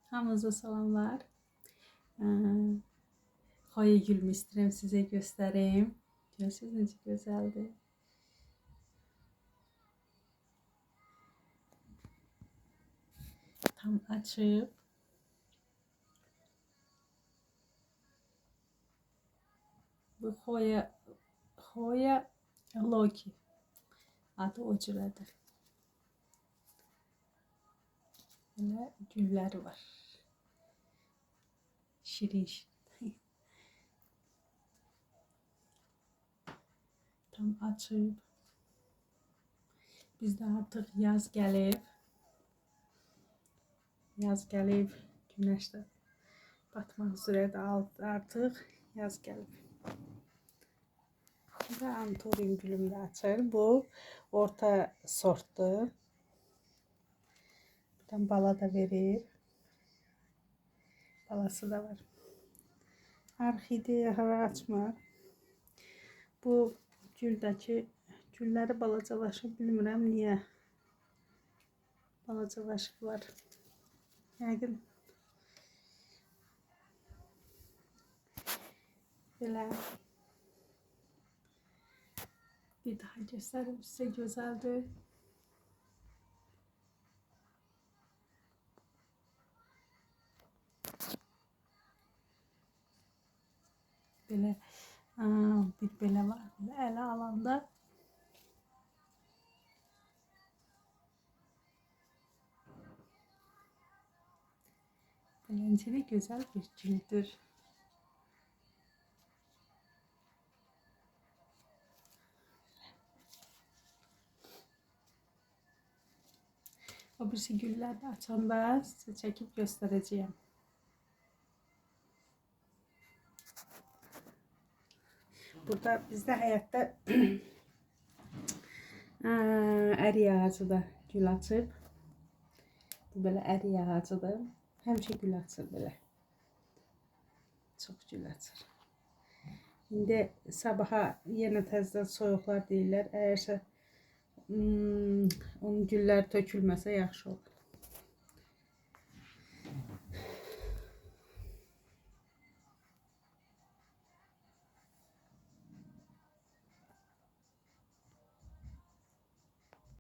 Hamınıza salamlar. Xoya gülümü istəyirəm sizə göstərim. Görürsünüz necə gözəldir. Tam açıb. Bu Xoya Loki adı o cürədir. Belə gülləri var. Şirin. Tam açıb. Bizdə artıq yaz gəlib. Yaz gəlib. Günəş də batmaq üzrədir artıq. Yaz gəlib. Və anturin gülüm də açır. Bu orta sortdur. Buradan bala da verir. Balası da var. Orxideya hara açmır. Bu güldəki gülləri balacalaşıb, bilmirəm niyə balacalaşıblar. Yəqin belə bir daha göstərim sizə, gözəldir. Belə bir belə var. Belə ələ alanda beləncəli gözəl bir güldür. O birisi güllər də açanda sizə çəkib göstərəcəyəm. Burada bizdə həyətdə əriy ağacı da gül açıb. Bu belə əriy ağacıdır. Həmişə gül açır belə. Çox gül açır. İndi sabaha yenə təzədən soyuqlar deyirlər. Əgərsə onun gülləri tökülməsə yaxşı olur.